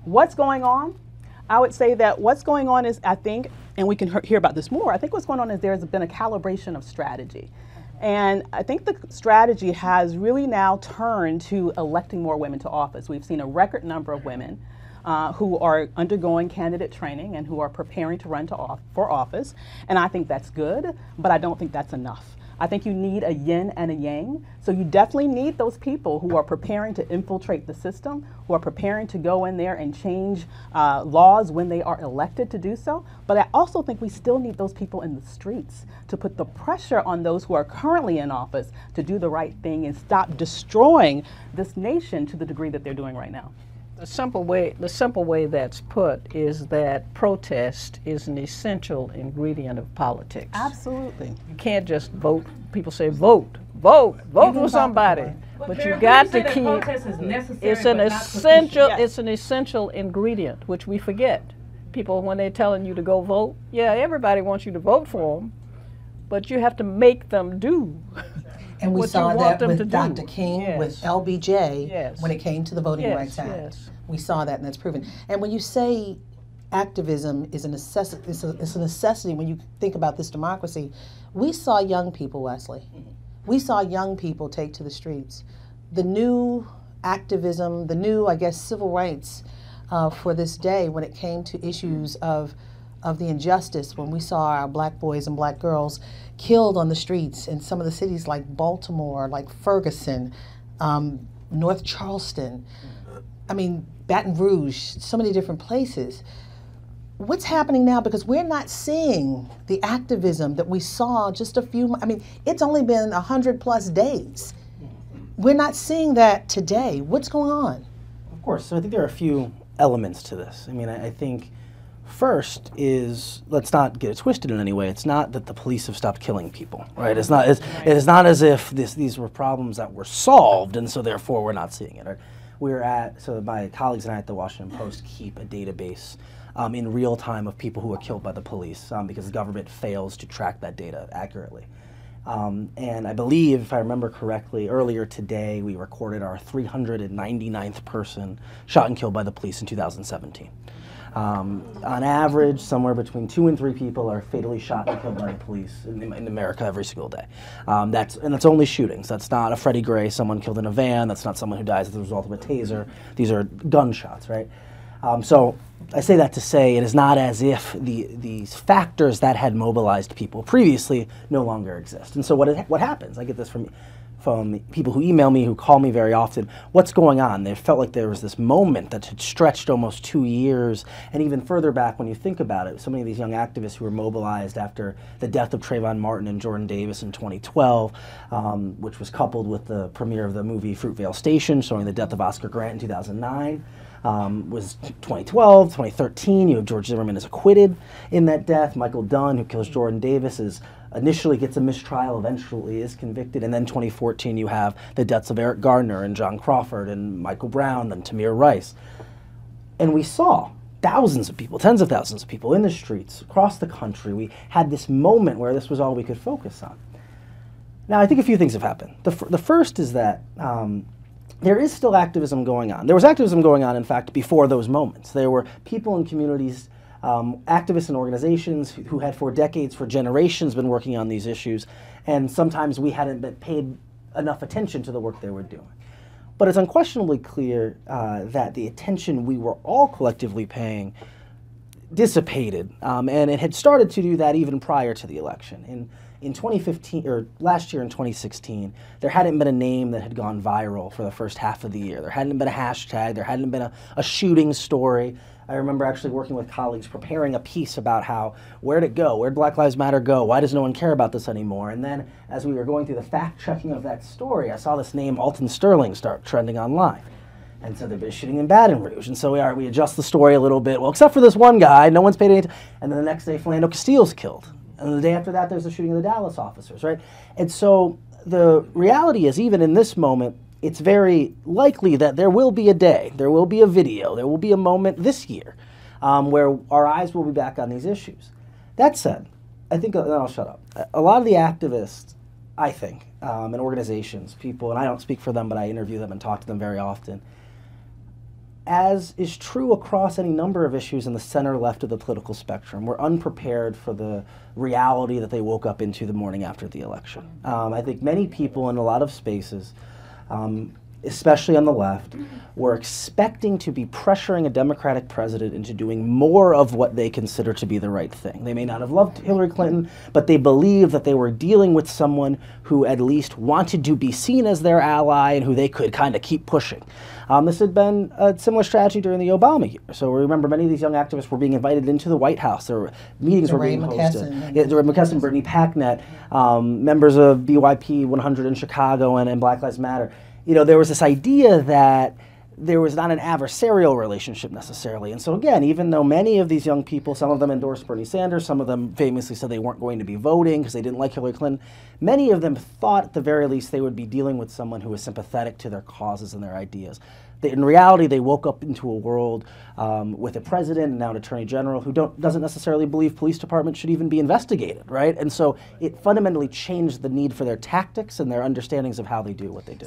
What's going on? I would say that what's going on is, I think, and we can hear about this more, I think what's going on is there's been a calibration of strategy. And I think the strategy has really now turned to electing more women to office. We've seen a record number of women who are undergoing candidate training and who are preparing to run for office. And I think that's good, but I don't think that's enough. I think you need a yin and a yang. So you definitely need those people who are preparing to infiltrate the system, who are preparing to go in there and change laws when they are elected to do so. But I also think we still need those people in the streets to put the pressure on those who are currently in office to do the right thing and stop destroying this nation to the degree that they're doing right now. The simple way that's put is that protest is an essential ingredient of politics. Absolutely. You can't just vote. People say vote for somebody, but you got to keep. It's an essential. It's an essential ingredient, which we forget. People, when they're telling you to go vote, yeah, everybody wants you to vote for them, but you have to make them do. And we saw that with Dr. Do. King, Yes. with LBJ, Yes. when it came to the Voting Rights Act. Yes. We saw that, and that's proven. And when you say activism is a necessity, it's a necessity when you think about this democracy, we saw young people, Wesley. We saw young people take to the streets. The new activism, the new, I guess, civil rights for this day when it came to issues of the injustice, when we saw our black boys and black girls killed on the streets in some of the cities like Baltimore, like Ferguson, North Charleston, I mean, Baton Rouge, so many different places. What's happening now? Because we're not seeing the activism that we saw just a few, I mean, it's only been 100+ days. We're not seeing that today. What's going on? Of course, so I think there are a few elements to this. I mean, I think first is, let's not get it twisted in any way. It's not that the police have stopped killing people, right? It is not as if these were problems that were solved, and so therefore we're not seeing it. Right? So my colleagues and I at the Washington Post keep a database in real time of people who were killed by the police because the government fails to track that data accurately. And I believe, if I remember correctly, earlier today we recorded our 399th person shot and killed by the police in 2017. On average, somewhere between 2 and 3 people are fatally shot and killed by the police in America every single day. That's only shootings. That's not a Freddie Gray, someone killed in a van. That's not someone who dies as a result of a taser. These are gunshots, right? So I say that to say it is not as if these factors that had mobilized people previously no longer exist. And so what happens? I get this from people who email me, who call me very often. What's going on? They felt like there was this moment that had stretched almost 2 years, and even further back when you think about it, so many of these young activists who were mobilized after the death of Trayvon Martin and Jordan Davis in 2012, which was coupled with the premiere of the movie Fruitvale Station, showing the death of Oscar Grant in 2009. Was 2012, 2013, you have George Zimmerman is acquitted in that death. Michael Dunn, who kills Jordan Davis, initially gets a mistrial, eventually is convicted, and then 2014 you have the deaths of Eric Gardner and John Crawford and Michael Brown and Tamir Rice. And we saw thousands of people, tens of thousands of people in the streets across the country. We had this moment where this was all we could focus on. Now I think a few things have happened. The first is that there is still activism going on. There was activism going on, in fact, before those moments. There were people in communities, activists and organizations who had for decades, for generations, been working on these issues, and sometimes we hadn't been paid enough attention to the work they were doing. But it's unquestionably clear that the attention we were all collectively paying dissipated, and it had started to do that even prior to the election. In 2015, or last year in 2016, there hadn't been a name that had gone viral for the first half of the year. There hadn't been a hashtag, there hadn't been a shooting story. I remember actually working with colleagues preparing a piece about where'd it go? Where'd Black Lives Matter go? Why does no one care about this anymore? And then as we were going through the fact-checking of that story, I saw this name Alton Sterling start trending online. And so they've been shooting in Baton Rouge. And so we adjust the story a little bit. Well, except for this one guy, no one's paid any attention. And then the next day, Philando Castile's killed. And the day after that, there's the shooting of the Dallas officers, right? And so the reality is, even in this moment, it's very likely that there will be a day, there will be a video, there will be a moment this year where our eyes will be back on these issues. That said, I think, and I'll shut up, a lot of the activists, I think, and organizations, people, and I don't speak for them, but I interview them and talk to them very often, as is true across any number of issues in the center left of the political spectrum, were unprepared for the reality that they woke up into the morning after the election. I think many people in a lot of spaces, especially on the left, were expecting to be pressuring a Democratic president into doing more of what they consider to be the right thing. They may not have loved Hillary Clinton, but they believed that they were dealing with someone who at least wanted to be seen as their ally and who they could kind of keep pushing. This had been a similar strategy during the Obama years. So remember, many of these young activists were being invited into the White House. There were meetings were being hosted. Yeah, McKesson, Brittany Packnett, members of BYP 100 in Chicago and Black Lives Matter. You know, there was this idea that there was not an adversarial relationship necessarily. And so again, even though many of these young people, some of them endorsed Bernie Sanders, some of them famously said they weren't going to be voting because they didn't like Hillary Clinton, many of them thought at the very least they would be dealing with someone who was sympathetic to their causes and their ideas. In reality, they woke up into a world with a president and now an attorney general who doesn't necessarily believe police departments should even be investigated, right? And so it fundamentally changed the need for their tactics and their understandings of how they do what they do.